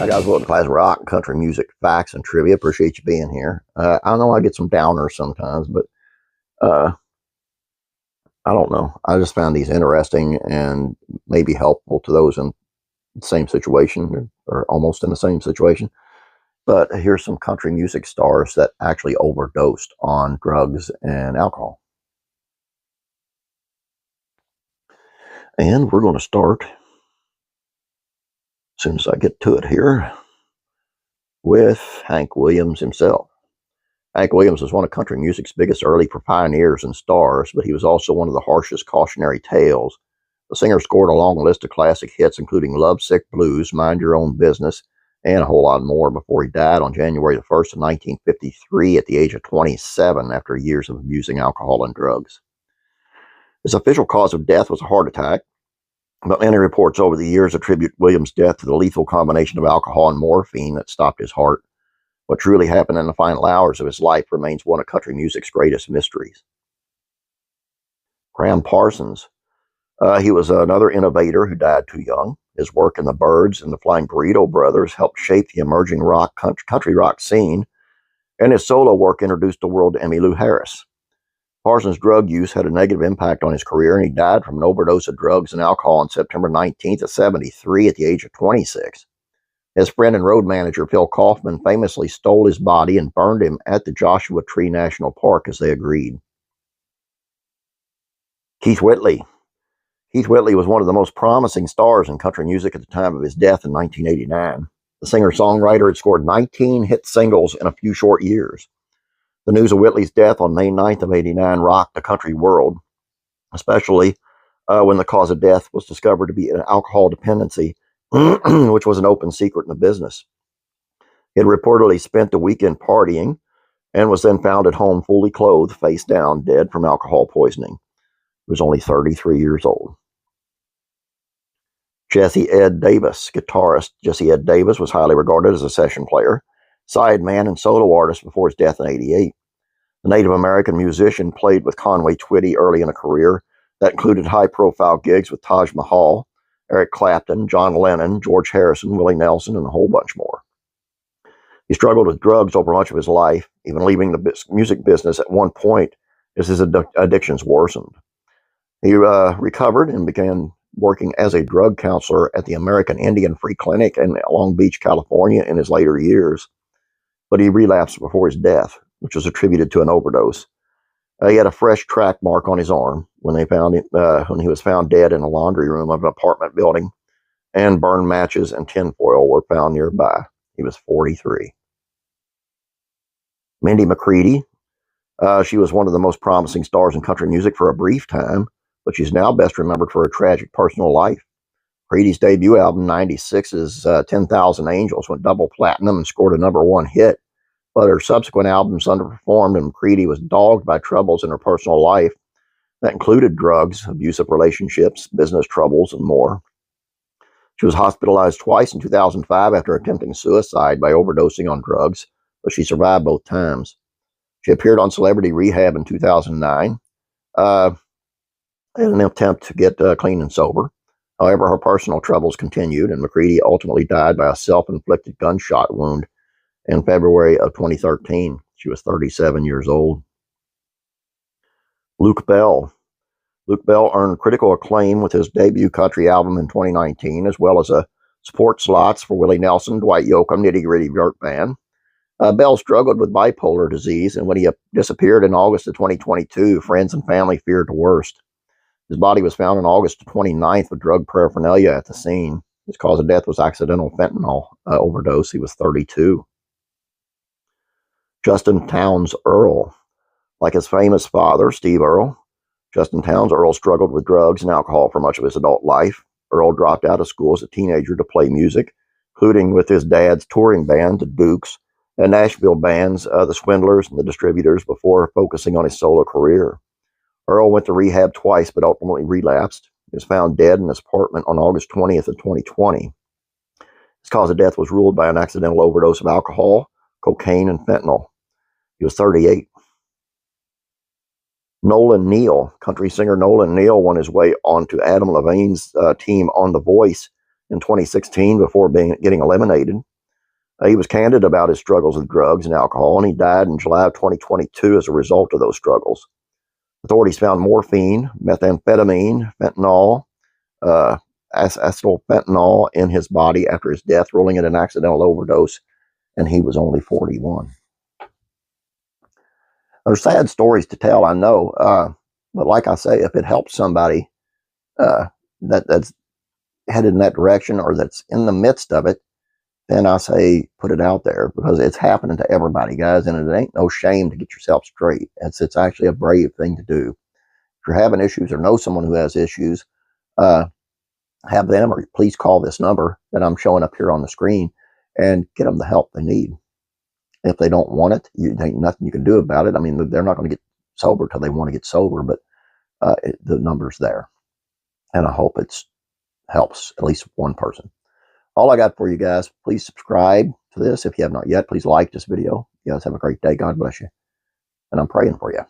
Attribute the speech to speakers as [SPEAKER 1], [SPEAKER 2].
[SPEAKER 1] guys, welcome to Class Rock and Country Music Facts and Trivia. Appreciate you being here. I know I get some downers sometimes, but I don't know. I just found these interesting and maybe helpful to those in the same situation or almost in the same situation. But here's some country music stars that actually overdosed on drugs and alcohol. And we're going to start, as soon as I get to it here, with Hank Williams himself. Hank Williams was one of country music's biggest early pioneers and stars, but he was also one of the harshest cautionary tales. The singer scored a long list of classic hits, including Lovesick Blues, Mind Your Own Business, and a whole lot more before he died on January the 1st of 1953 at the age of 27 after years of abusing alcohol and drugs. His official cause of death was a heart attack, but many reports over the years attribute Williams' death to the lethal combination of alcohol and morphine that stopped his heart. What truly happened in the final hours of his life remains one of country music's greatest mysteries. Graham Parsons. He was another innovator who died too young. His work in the Byrds and the Flying Burrito Brothers helped shape the emerging country rock scene, and his solo work introduced the world to Emmylou Harris. Parsons' drug use had a negative impact on his career, and he died from an overdose of drugs and alcohol on September 19th of 73 at the age of 26. His friend and road manager Phil Kaufman famously stole his body and burned him at the Joshua Tree National Park as they agreed. Keith Whitley. Keith Whitley was one of the most promising stars in country music at the time of his death in 1989. The singer-songwriter had scored 19 hit singles in a few short years. The news of Whitley's death on May 9th of 89 rocked the country world, especially when the cause of death was discovered to be an alcohol dependency, which was an open secret in the business. He had reportedly spent the weekend partying and was then found at home fully clothed, face down, dead from alcohol poisoning. He was only 33 years old. Jesse Ed Davis, guitarist Jesse Ed Davis, was highly regarded as a session player, sideman, and solo artist before his death in '88. The Native American musician played with Conway Twitty early in a career that included high-profile gigs with Taj Mahal, Eric Clapton, John Lennon, George Harrison, Willie Nelson, and a whole bunch more. He struggled with drugs over much of his life, even leaving the music business at one point as his addictions worsened. He recovered and began working as a drug counselor at the American Indian Free Clinic in Long Beach, California in his later years, but he relapsed before his death, which was attributed to an overdose. He had a fresh track mark on his arm when they found him, when he was found dead in a laundry room of an apartment building, and burned matches and tinfoil were found nearby. He was 43. Mindy McCready. She was one of the most promising stars in country music for a brief time, but she's now best remembered for her tragic personal life. McCready's debut album, 96's 10,000 Angels, went double platinum and scored a #1 hit, but her subsequent albums underperformed, and McCready was dogged by troubles in her personal life that included drugs, abusive relationships, business troubles, and more. She was hospitalized twice in 2005 after attempting suicide by overdosing on drugs, but she survived both times. She appeared on Celebrity Rehab in 2009 in an attempt to get clean and sober. However, her personal troubles continued, and McCready ultimately died by a self-inflicted gunshot wound in February of 2013. She was 37 years old. Luke Bell. Luke Bell earned critical acclaim with his debut country album in 2019, as well as support slots for Willie Nelson, Dwight Yoakam, Nitty Gritty Dirt Band. Bell struggled with bipolar disease, and when he disappeared in August of 2022, friends and family feared the worst. His body was found on August 29th with drug paraphernalia at the scene. His cause of death was accidental fentanyl overdose. He was 32. Justin Townes Earl. Like his famous father, Steve Earle, Justin Townes Earl struggled with drugs and alcohol for much of his adult life. Earl dropped out of school as a teenager to play music, including with his dad's touring band, the Dukes, and Nashville bands, the Swindlers and the Distributors, before focusing on his solo career. Earl went to rehab twice, but ultimately relapsed. He was found dead in his apartment on August 20th of 2020. His cause of death was ruled by an accidental overdose of alcohol, cocaine, and fentanyl. He was 38. Nolan Neil. Country singer Nolan Neil won his way onto Adam Levine's team on The Voice in 2016 before getting eliminated. He was candid about his struggles with drugs and alcohol, and he died in July of 2022 as a result of those struggles. Authorities found morphine, methamphetamine, fentanyl, acetyl fentanyl in his body after his death, ruling it an accidental overdose, and he was only 41. There's sad stories to tell, I know, but like I say, if it helps somebody that's headed in that direction or that's in the midst of it, then I say put it out there, because it's happening to everybody, guys, and it ain't no shame to get yourself straight. It's actually a brave thing to do. If you're having issues or know someone who has issues, have them, or please call this number that I'm showing up here on the screen and get them the help they need. If they don't want it, there ain't nothing you can do about it. I mean, they're not going to get sober till they want to get sober, but the number's there. And I hope it helps at least one person. All I got for you guys, please subscribe to this if you have not yet. Please like this video. You guys have a great day. God bless you. And I'm praying for you.